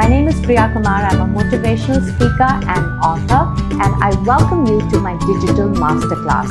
My name is Priya Kumar. I'm a motivational speaker and author, and I welcome you to my digital masterclass.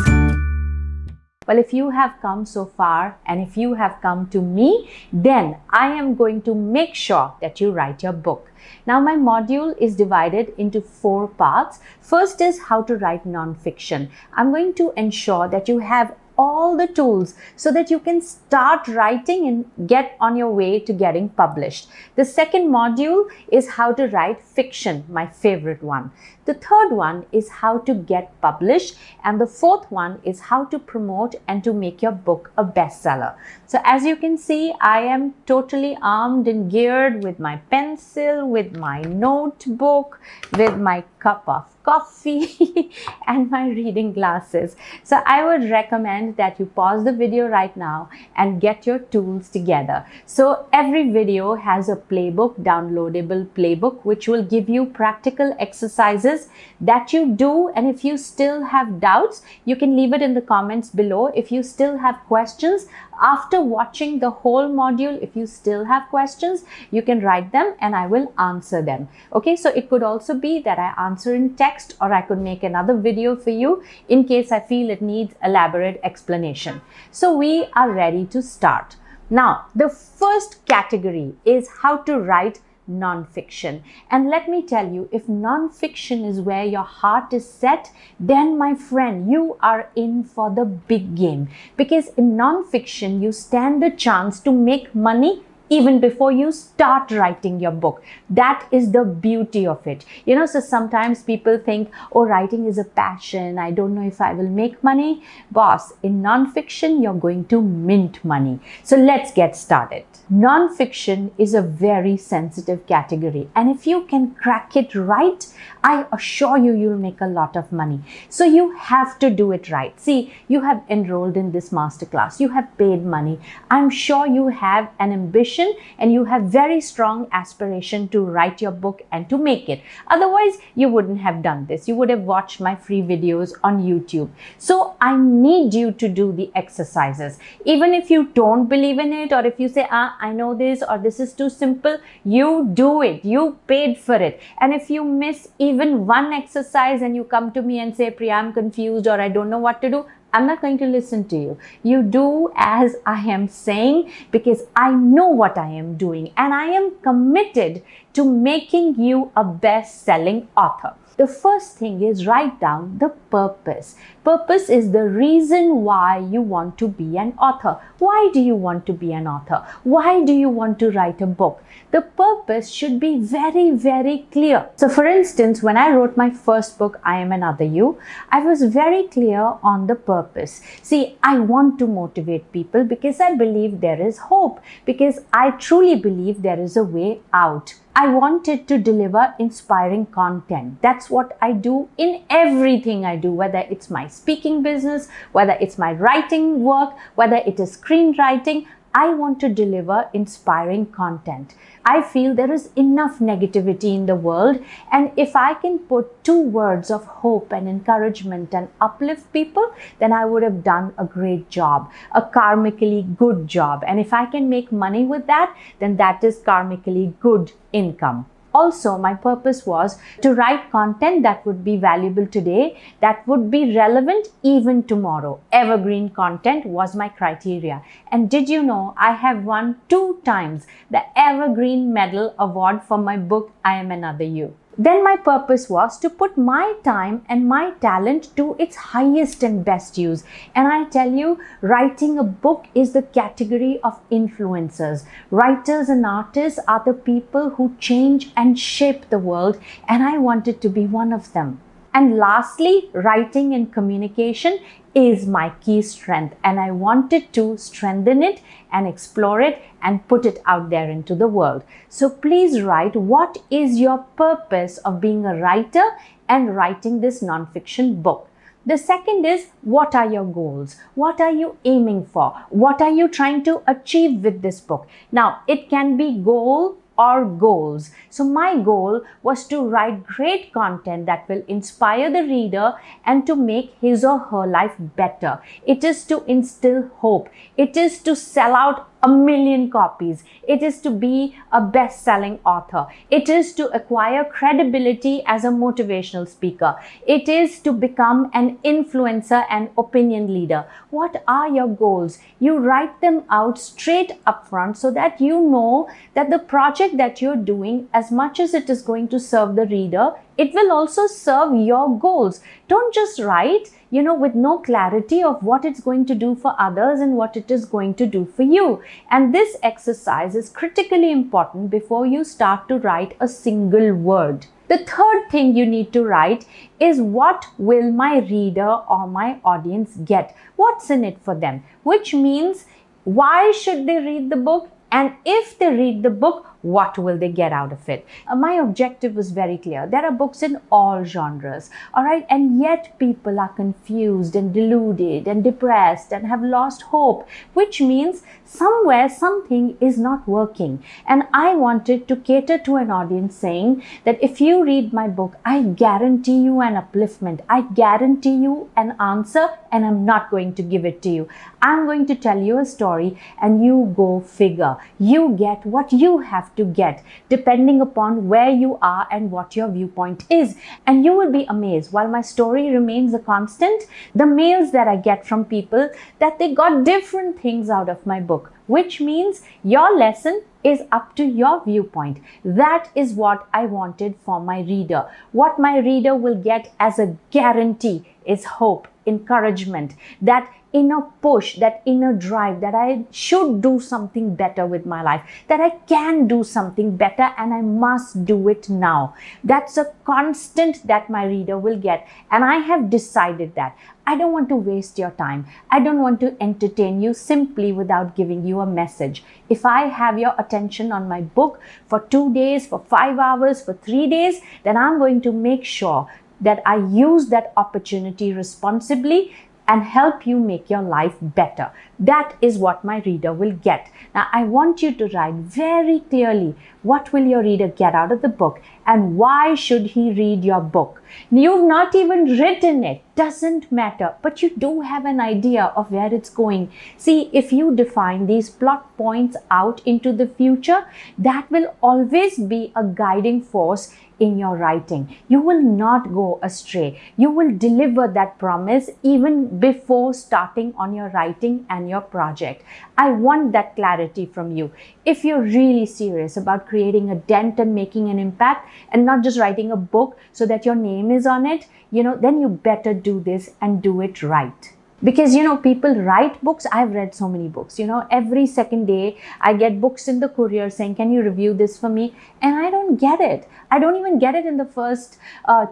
Well, if you have come so far and if you have come to me, then I am going to make sure that you write your book. Now, my module is divided into 4 parts. First is how to write non-fiction. I'm going to ensure that you have all the tools so that you can start writing and get on your way to getting published. The second module is how to write fiction, my favorite one. The third one is how to get published, and the fourth one is how to promote and to make your book a bestseller. So as you can see, I am totally armed and geared with my pencil, with my notebook, with my cup of coffee and my reading glasses. So I would recommend that you pause the video right now and get your tools together. So every video has a playbook, downloadable playbook, which will give you practical exercises that you do. And if you still have doubts, you can leave it in the comments below. If you still have questions after watching the whole module, if you still have questions, you can write them and I will answer them. Okay, so it could also be that I answer in text, or I could make another video for you in case I feel it needs elaborate explanation. So we are ready to start. Now, the first category is how to write non-fiction. And let me tell you, if non-fiction is where your heart is set, then my friend, you are in for the big game. Because in non-fiction, you stand a chance to make money even before you start writing your book. That is the beauty of it. You know, so sometimes people think, oh, writing is a passion. I don't know if I will make money. Boss, in non-fiction, you're going to mint money. So let's get started. Non-fiction is a very sensitive category. And if you can crack it right, I assure you, you'll make a lot of money. So you have to do it right. See, you have enrolled in this masterclass. You have paid money. I'm sure you have an ambition and you have very strong aspiration to write your book and to make it. Otherwise, you wouldn't have done this. You would have watched my free videos on YouTube. So I need you to do the exercises. Even if you don't believe in it, or if you say, I know this, or this is too simple, you do it. You paid for it. And if you miss even one exercise and you come to me and say, Priya, I'm confused, or I don't know what to do, I'm not going to listen to you. You do as I am saying, because I know what I am doing and I am committed to making you a best-selling author. The first thing is write down the purpose. Purpose is the reason why you want to be an author. Why do you want to be an author? Why do you want to write a book? The purpose should be very, very clear. So for instance, when I wrote my first book, I Am Another You, I was very clear on the purpose. See, I want to motivate people because I believe there is hope, because I truly believe there is a way out. I wanted to deliver inspiring content. That's what I do in everything I do, whether it's my speaking business, whether it's my writing work, whether it is screenwriting. I want to deliver inspiring content. I feel there is enough negativity in the world, and if I can put 2 words of hope and encouragement and uplift people, then I would have done a great job, a karmically good job. And if I can make money with that, then that is karmically good income. Also, my purpose was to write content that would be valuable today, that would be relevant even tomorrow. Evergreen content was my criteria. And did you know I have won 2 times the Evergreen Medal Award for my book, I Am Another You. Then my purpose was to put my time and my talent to its highest and best use. And I tell you, writing a book is the category of influencers. Writers and artists are the people who change and shape the world, and I wanted to be one of them. And lastly, writing and communication is my key strength, and I wanted to strengthen it and explore it and put it out there into the world. So please write, what is your purpose of being a writer and writing this non-fiction book? The second is, what are your goals? What are you aiming for? What are you trying to achieve with this book? Now, it can be goal or goals. So my goal was to write great content that will inspire the reader and to make his or her life better. It is to instill hope. It is to sell out 1 million copies. It is to be a best-selling author. It is to acquire credibility as a motivational speaker. It is to become an influencer and opinion leader. What are your goals? You write them out straight up front so that you know that the project that you're doing, as much as it is going to serve the reader, it will also serve your goals. Don't just write, with no clarity of what it's going to do for others and what it is going to do for you. And this exercise is critically important before you start to write a single word. The third thing you need to write is, what will my reader or my audience get? What's in it for them? Which means, why should they read the book? And if they read the book, what will they get out of it? My objective was very clear. There are books in all genres, all right? And yet people are confused and deluded and depressed and have lost hope, which means somewhere something is not working. And I wanted to cater to an audience saying that if you read my book, I guarantee you an upliftment. I guarantee you an answer, and I'm not going to give it to you. I'm going to tell you a story and you go figure. You get what you have to get depending upon where you are and what your viewpoint is. And you will be amazed, while my story remains a constant, the mails that I get from people that they got different things out of my book, which means your lesson is up to your viewpoint. That is what I wanted for my reader. What my reader will get as a guarantee is hope, encouragement, that inner push, that inner drive that I should do something better with my life, that I can do something better and I must do it now. That's a constant that my reader will get. And I have decided that I don't want to waste your time. I don't want to entertain you simply without giving you a message. If I have your attention on my book for 2 days, for 5 hours, for 3 days, then I'm going to make sure that I use that opportunity responsibly and help you make your life better. That is what my reader will get. Now, I want you to write very clearly, what will your reader get out of the book and why should he read your book? You've not even written it, doesn't matter, but you do have an idea of where it's going. See, if you define these plot points out into the future, that will always be a guiding force in your writing. You will not go astray. You will deliver that promise even before starting on your writing and your project. I want that clarity from you. If you're really serious about creating a dent and making an impact and not just writing a book so that your name is on it, then you better do this and do it right. Because, people write books. I've read so many books, every second day I get books in the courier saying, can you review this for me? And I don't get it. I don't even get it in the first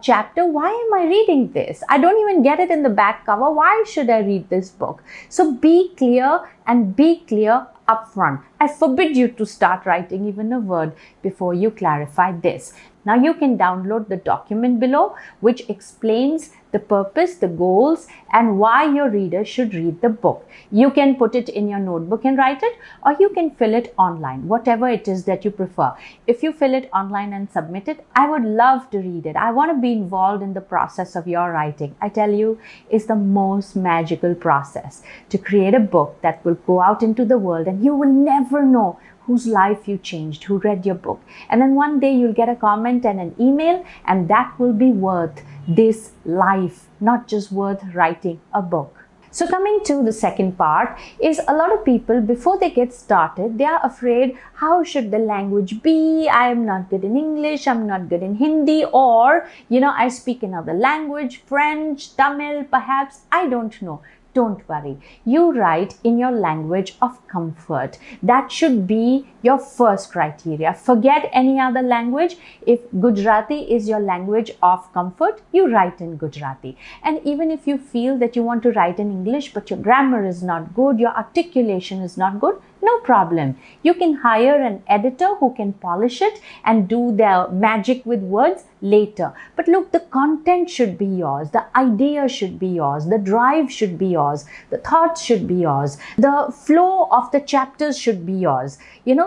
chapter. Why am I reading this? I don't even get it in the back cover. Why should I read this book? So be clear and be clear upfront. I forbid you to start writing even a word before you clarify this. Now you can download the document below, which explains the purpose, the goals, and why your reader should read the book. You can put it in your notebook and write it, or you can fill it online, whatever it is that you prefer. If you fill it online and submit it, I would love to read it. I want to be involved in the process of your writing. I tell you, it's the most magical process to create a book that will go out into the world, and you will never know whose life you changed, who read your book. And then one day you'll get a comment and an email, and that will be worth this life, not just worth writing a book. So coming to the second part is, a lot of people, before they get started, they are afraid, how should the language be? I am not good in English, I'm not good in Hindi, or, I speak another language, French, Tamil, perhaps, I don't know. Don't worry. You write in your language of comfort. That should be your first criteria. Forget any other language. If Gujarati is your language of comfort, you write in Gujarati. And even if you feel that you want to write in English, but your grammar is not good, your articulation is not good, no problem. You can hire an editor who can polish it and do the magic with words later. But look, the content should be yours. The idea should be yours. The drive should be yours. The thoughts should be yours. The flow of the chapters should be yours.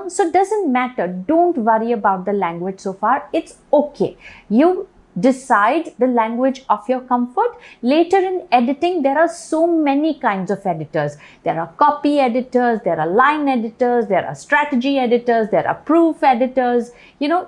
So it doesn't matter. Don't worry about the language so far. It's okay. You decide the language of your comfort. Later in editing, there are so many kinds of editors. There are copy editors, there are line editors, there are strategy editors, there are proof editors,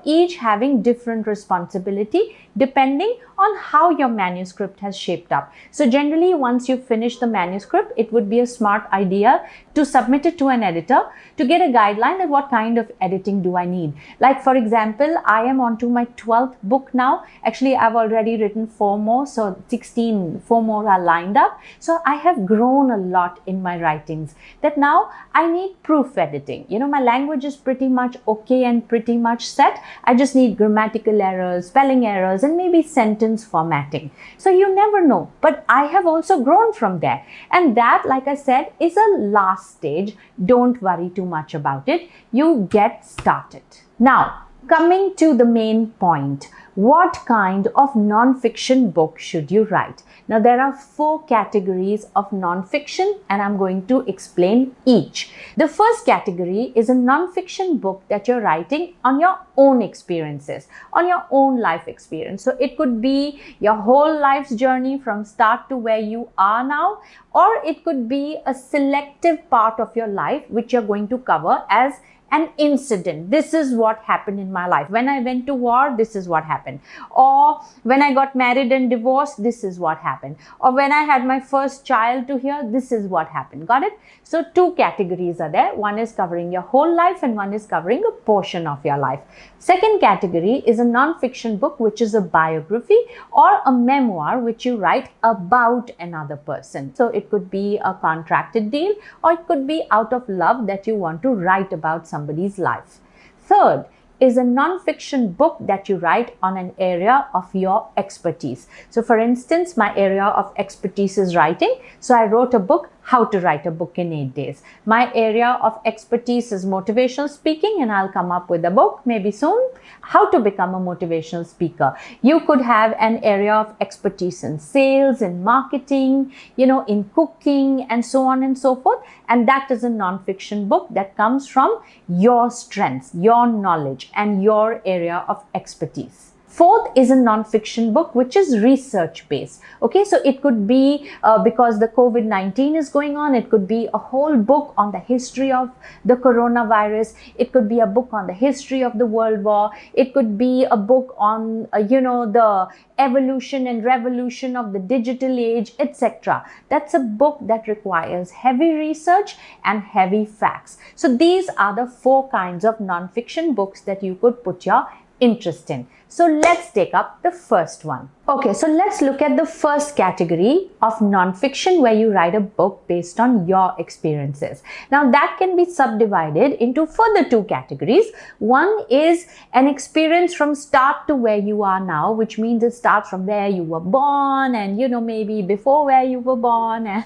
each having different responsibility depending on how your manuscript has shaped up. So generally, once you finish the manuscript, it would be a smart idea to submit it to an editor to get a guideline that what kind of editing do I need. Like for example, I am on to my 12th book now. Actually, I've already written 4 more, so 4 more are lined up. So I have grown a lot in my writings that now I need proof editing. My language is pretty much okay and pretty much set. I just need grammatical errors, spelling errors, and maybe sentence formatting. So you never know, but I have also grown from there. And that, like I said, is a last stage. Don't worry too much about it. You get started. Now, coming to the main point, what kind of non-fiction book should you write? Now, there are 4 categories of non-fiction, and I'm going to explain each. The first category is a non-fiction book that you're writing on your own experiences, on your own life experience. So it could be your whole life's journey from start to where you are now, or it could be a selective part of your life which you're going to cover as an incident. This is what happened in my life. When I went to war, this is what happened. Or when I got married and divorced, this is what happened. Or when I had my first child to hear, this is what happened. Got it? So 2 categories are there. One is covering your whole life and one is covering a portion of your life. Second category is a non-fiction book, which is a biography or a memoir which you write about another person. So it could be a contracted deal or it could be out of love that you want to write about somebody's life. Third is a non-fiction book that you write on an area of your expertise. So for instance, my area of expertise is writing. So I wrote a book, How to Write a Book in 8 Days. My area of expertise is motivational speaking, and I'll come up with a book maybe soon, How to Become a Motivational Speaker. You could have an area of expertise in sales, in marketing, in cooking, and so on and so forth. And that is a non-fiction book that comes from your strengths, your knowledge, and your area of expertise. Fourth is a non-fiction book which is research-based. Okay, so it could be because the COVID-19 is going on, it could be a whole book on the history of the coronavirus. It could be a book on the history of the World War. It could be a book on, the evolution and revolution of the digital age, etc. That's a book that requires heavy research and heavy facts. So these are the 4 kinds of non-fiction books that you could put your interest in. So let's take up the first one. Okay, so let's look at the first category of non-fiction where you write a book based on your experiences. Now that can be subdivided into further 2 categories. One is an experience from start to where you are now, which means it starts from where you were born and maybe before where you were born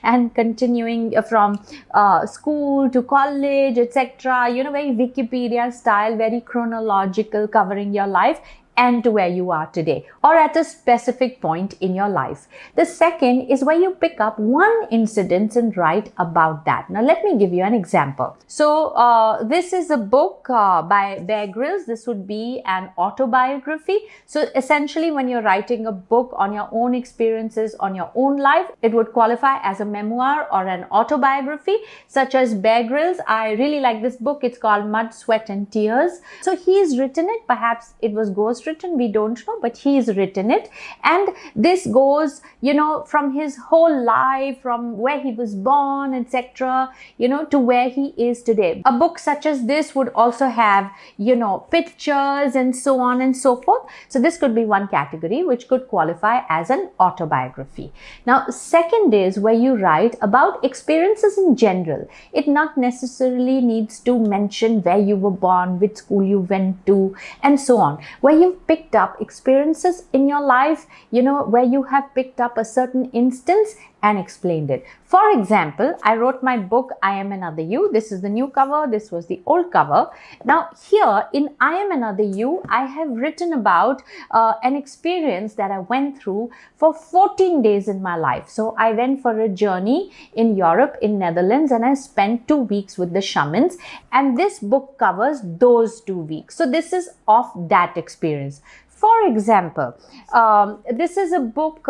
and continuing from school to college, etc. Very Wikipedia style, very chronological, covering your life and to where you are today or at a specific point in your life. The second is where you pick up one incident and write about that. Now let me give you an example. So this is a book by Bear Grylls. This would be an autobiography. So essentially when you're writing a book on your own experiences, on your own life, it would qualify as a memoir or an autobiography, such as Bear Grylls. I really like this book. It's called Mud, Sweat and Tears. So he's written it. Perhaps it was ghostwritten. We don't know, but he's written it. And this goes, from his whole life, from where he was born, etc., to where he is today. A book such as this would also have, pictures and so on and so forth. So this could be one category which could qualify as an autobiography. Now, second is where you write about experiences in general. It not necessarily needs to mention where you were born, which school you went to, and so on. Where you've picked up experiences in your life, where you have picked up a certain instance and explained it. For example, I wrote my book, I Am Another You. This is the new cover. This was the old cover. Now here in I Am Another You, I have written about an experience that I went through for 14 days in my life. So I went for a journey in Europe, in Netherlands, and I spent 2 weeks with the shamans. And this book covers those 2 weeks. So this is of that experience. For example, this is a book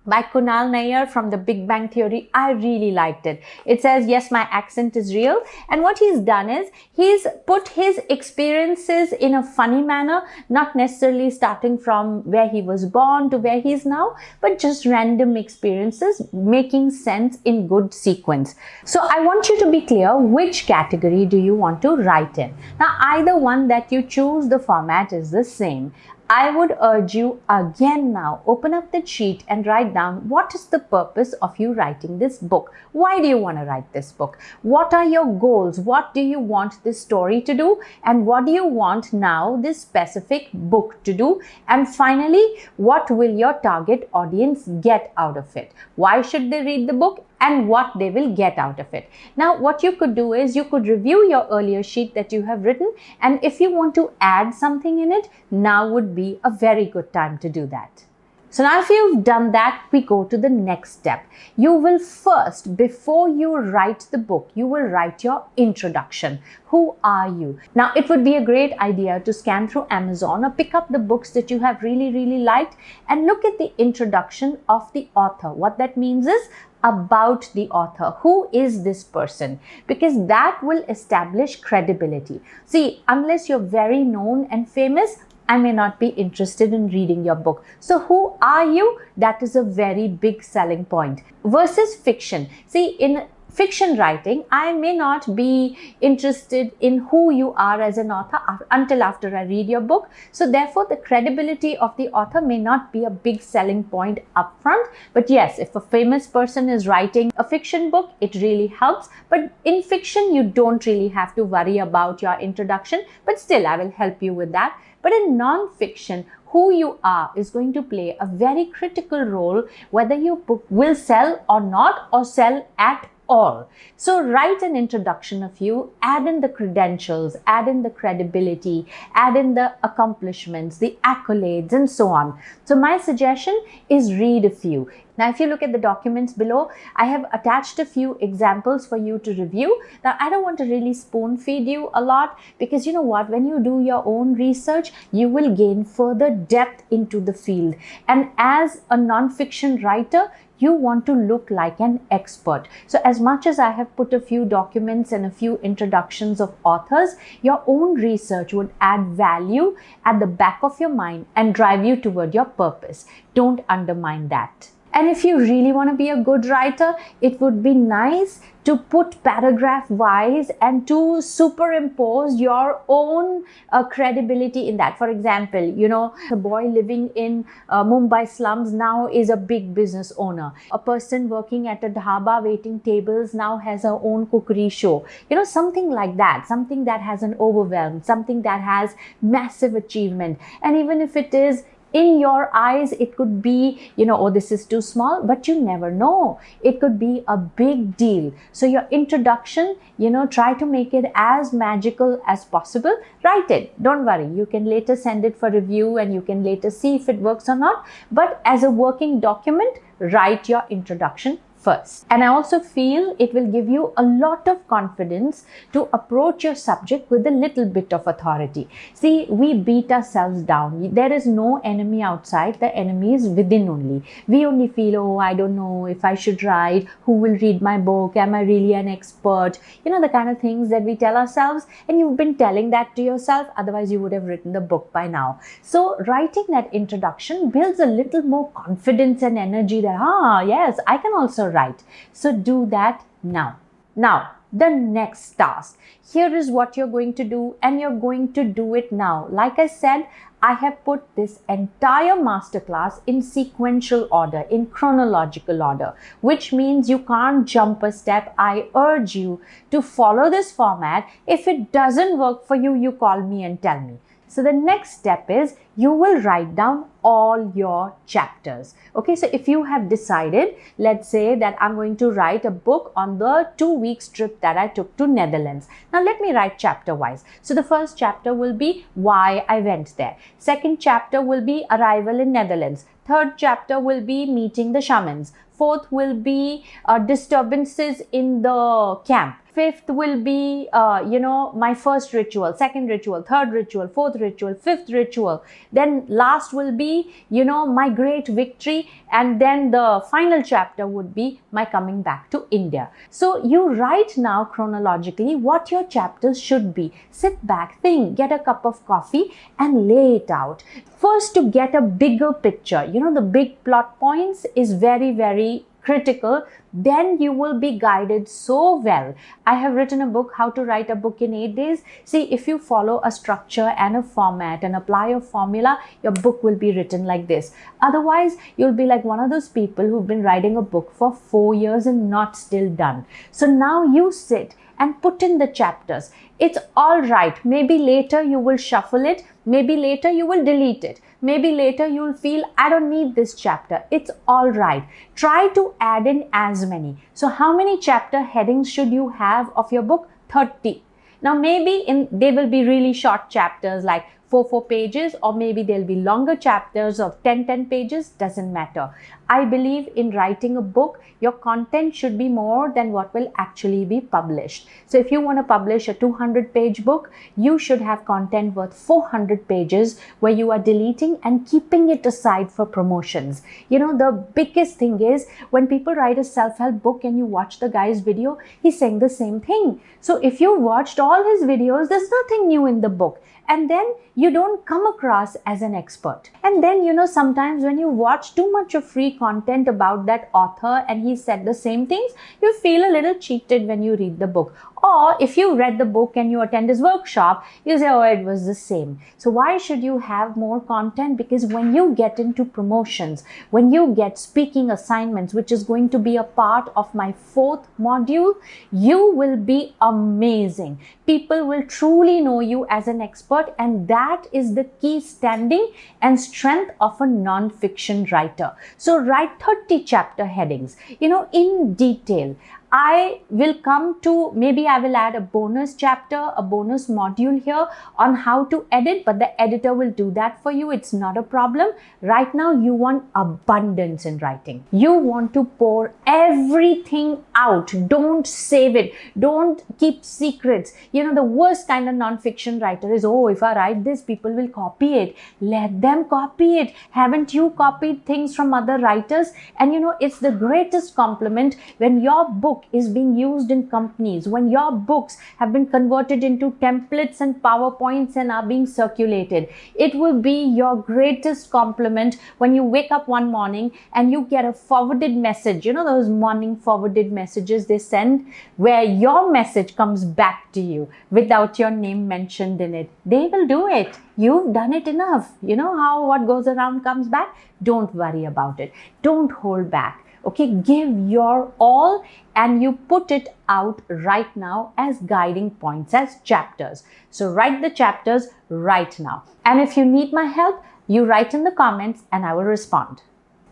by Kunal Nayyar from the Big Bang Theory. I really liked it. It says, yes, my accent is real. And what he's done is he's put his experiences in a funny manner, not necessarily starting from where he was born to where he is now, but just random experiences making sense in good sequence. So I want you to be clear, which category do you want to write in? Now, either one that you choose, the format is the same. I would urge you again now, open up the sheet and write down what is the purpose of you writing this book. Why do you want to write this book? What are your goals? What do you want this story to do? And what do you want now this specific book to do? And finally, what will your target audience get out of it? Why should they read the book? And what they will get out of it. Now, what you could do is you could review your earlier sheet that you have written, and if you want to add something in it, now would be a very good time to do that. So now if you've done that, we go to the next step. You will first, before you write the book, you will write your introduction. Who are you? Now, it would be a great idea to scan through Amazon or pick up the books that you have really liked and look at the introduction of the author. What that means is about the author. Who is this person? Because that will establish credibility. See, unless you're very known and famous, I may not be interested in reading your book. So who are you? That is a very big selling point. Versus fiction. See, in fiction writing, I may not be interested in who you are as an author until after I read your book. So therefore, the credibility of the author may not be a big selling point upfront. But yes, if a famous person is writing a fiction book, it really helps. But in fiction, you don't really have to worry about your introduction. But still, I will help you with that. But in non-fiction, who you are is going to play a very critical role whether your book will sell or not, or sell at all. So write an introduction of you, add in the credentials, add in the credibility, add in the accomplishments, the accolades, and so on. So my suggestion is read a few. Now, if you look at the documents below, I have attached a few examples for you to review. Now, I don't want to really spoon feed you a lot because you know what, when you do your own research, you will gain further depth into the field. And as a non-fiction writer, you want to look like an expert. So as much as I have put a few documents and a few introductions of authors, your own research would add value at the back of your mind and drive you toward your purpose. Don't undermine that. And if you really want to be a good writer, it would be nice to put paragraph wise and to superimpose your own credibility in that. For example, you know, a boy living in Mumbai slums now is a big business owner. A person working at a dhaba waiting tables now has her own cookery show. You know, something like that, something that has an overwhelm, something that has massive achievement. And even if it is in your eyes, it could be, you know, oh, this is too small, but you never know. It could be a big deal. So your introduction, you know, try to make it as magical as possible. Write it. Don't worry. You can later send it for review and you can later see if it works or not. But as a working document, write your introduction first. And I also feel it will give you a lot of confidence to approach your subject with a little bit of authority. See, we beat ourselves down. There is no enemy outside. The enemy is within only. We only feel, oh, I don't know if I should write. Who will read my book? Am I really an expert? You know, the kind of things that we tell ourselves, and you've been telling that to yourself. Otherwise, you would have written the book by now. So writing that introduction builds a little more confidence and energy that, yes, I can also write. So do that now. Now, the next task. Here is what you're going to do, and you're going to do it now. Like I said, I have put this entire masterclass in sequential order, in chronological order, which means you can't jump a step. I urge you to follow this format. If it doesn't work for you, you call me and tell me. So the next step is you will write down all your chapters. Okay, so if you have decided, let's say that I'm going to write a book on the 2-week trip that I took to Netherlands. Now let me write chapter wise. So the first chapter will be why I went there. Second chapter will be arrival in Netherlands. Third chapter will be meeting the shamans. Fourth will be disturbances in the camp. Fifth will be, my first ritual, second ritual, third ritual, fourth ritual, fifth ritual. then last will be, my great victory, and then the final chapter would be my coming back to India. So you write now chronologically what your chapters should be. Sit back, think, get a cup of coffee and lay it out. First, to get a bigger picture, the big plot points is very, very critical. Then you will be guided so well. I have written a book, How to Write a Book in 8 Days. See, if you follow a structure and a format and apply a formula, your book will be written like this. Otherwise, you'll be like one of those people who've been writing a book for 4 years and not still done. So now you sit and put in the chapters. It's all right. Maybe later you will shuffle it. Maybe later you will delete it. Maybe later you'll feel, I don't need this chapter. It's all right. Try to add in as many. So how many chapter headings should you have of your book? 30. Now maybe they will be really short chapters like 4 pages, or maybe there'll be longer chapters of 10 pages, doesn't matter. I believe in writing a book, your content should be more than what will actually be published. So if you want to publish a 200-page book, you should have content worth 400 pages where you are deleting and keeping it aside for promotions. The biggest thing is when people write a self-help book and you watch the guy's video, he's saying the same thing. So if you watched all his videos, there's nothing new in the book. And then you don't come across as an expert. And then, sometimes when you watch too much of free content about that author and he said the same things, you feel a little cheated when you read the book. Or if you read the book and you attend his workshop, you say, oh, it was the same. So why should you have more content? Because when you get into promotions, when you get speaking assignments, which is going to be a part of my 4th module, you will be amazing. People will truly know you as an expert, and that is the key standing and strength of a non-fiction writer. So write 30 chapter headings, in detail. I will come to, maybe I will add a bonus chapter, a bonus module here on how to edit, but the editor will do that for you. It's not a problem. Right now, you want abundance in writing. You want to pour everything out. Don't save it. Don't keep secrets. The worst kind of non-fiction writer is, oh, if I write this, people will copy it. Let them copy it. Haven't you copied things from other writers? And it's the greatest compliment when your book is being used in companies, when your books have been converted into templates and PowerPoints and are being circulated. It will be your greatest compliment when you wake up one morning and you get a forwarded message, those morning forwarded messages they send where your message comes back to you without your name mentioned in it. They will do it. You've done it enough. How what goes around comes back? Don't worry about it. Don't hold back. Okay, give your all and you put it out right now as guiding points, as chapters. So write the chapters right now. And if you need my help, you write in the comments and I will respond.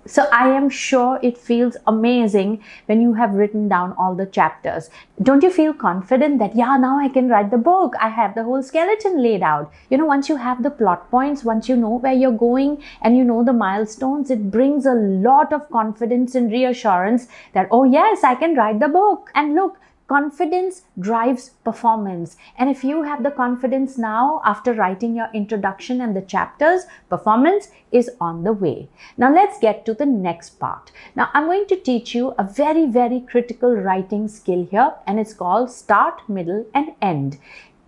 So I am sure it feels amazing when you have written down all the chapters. Don't you feel confident that, yeah, now I can write the book. I have the whole skeleton laid out. Once you have the plot points, once you know where you're going and you know the milestones, it brings a lot of confidence and reassurance that, oh yes, I can write the book. And look, confidence drives performance. And if you have the confidence now after writing your introduction and the chapters, performance is on the way. Now let's get to the next part. Now I'm going to teach you a very, very critical writing skill here, and it's called start, middle, and end.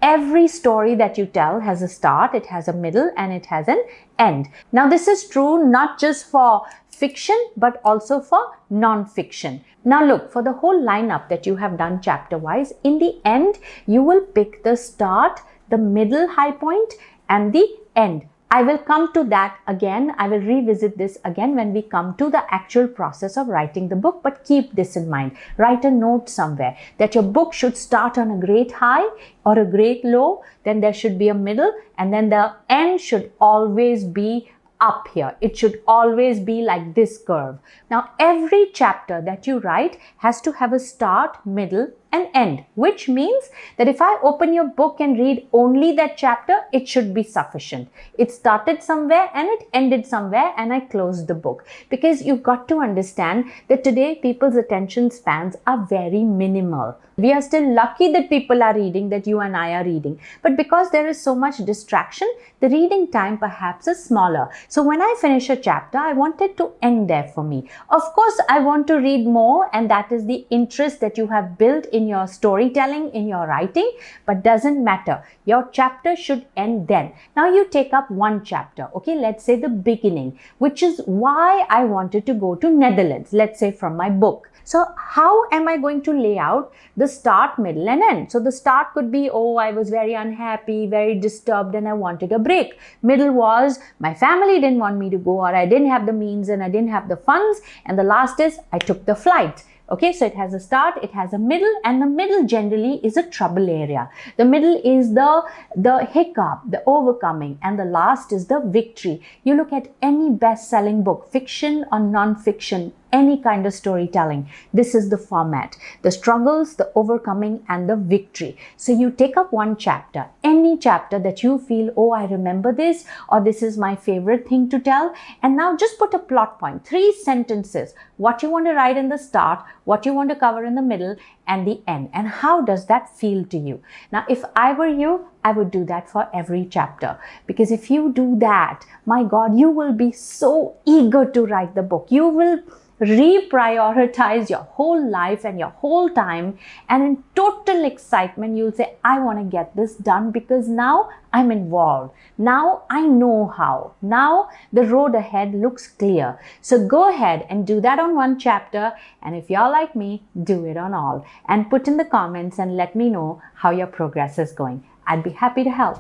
Every story that you tell has a start, it has a middle, and it has an end. Now this is true not just for fiction but also for non-fiction. Now look, for the whole lineup that you have done chapter wise, in the end you will pick the start, the middle high point, and the end. I will come to that again. I will revisit this again when we come to the actual process of writing the book. But keep this in mind. Write a note somewhere that your book should start on a great high or a great low. Then there should be a middle, and then the end should always be up here. It should always be like this curve. Now, every chapter that you write has to have a start, middle, an end, which means that if I open your book and read only that chapter, it should be sufficient. It started somewhere and it ended somewhere, and I closed the book. Because you've got to understand that today people's attention spans are very minimal. We are still lucky that people are reading, that you and I are reading. But because there is so much distraction, the reading time perhaps is smaller. So when I finish a chapter, I want it to end there for me. Of course, I want to read more, and that is the interest that you have built in your storytelling, in your writing, but doesn't matter. Your chapter should end then. Now you take up one chapter, okay? Let's say the beginning, which is why I wanted to go to Netherlands, let's say from my book. So how am I going to lay out the start, middle and end? So the start could be, oh, I was very unhappy, very disturbed and I wanted a break. Middle was, my family didn't want me to go, or I didn't have the means and I didn't have the funds. And the last is, I took the flight. Okay, so it has a start, it has a middle, and the middle generally is a trouble area. The middle is the hiccup, the overcoming, and the last is the victory. You look at any best-selling book, fiction or non-fiction, any kind of storytelling, this is the format: the struggles, the overcoming, and the victory. So you take up one chapter, any chapter that you feel, oh, I remember this, or this is my favorite thing to tell, and now just put a plot point, 3 sentences, what you want to write in the start, what you want to cover in the middle, and the end. And how does that feel to you? Now, if I were you, I would do that for every chapter, because if you do that, my God, you will be so eager to write the book. You will reprioritize your whole life and your whole time, and in total excitement you'll say, I want to get this done because now I'm involved. Now I know how. Now the road ahead looks clear. So go ahead and do that on one chapter, and if you're like me, do it on all, and put in the comments and let me know how your progress is going. I'd be happy to help.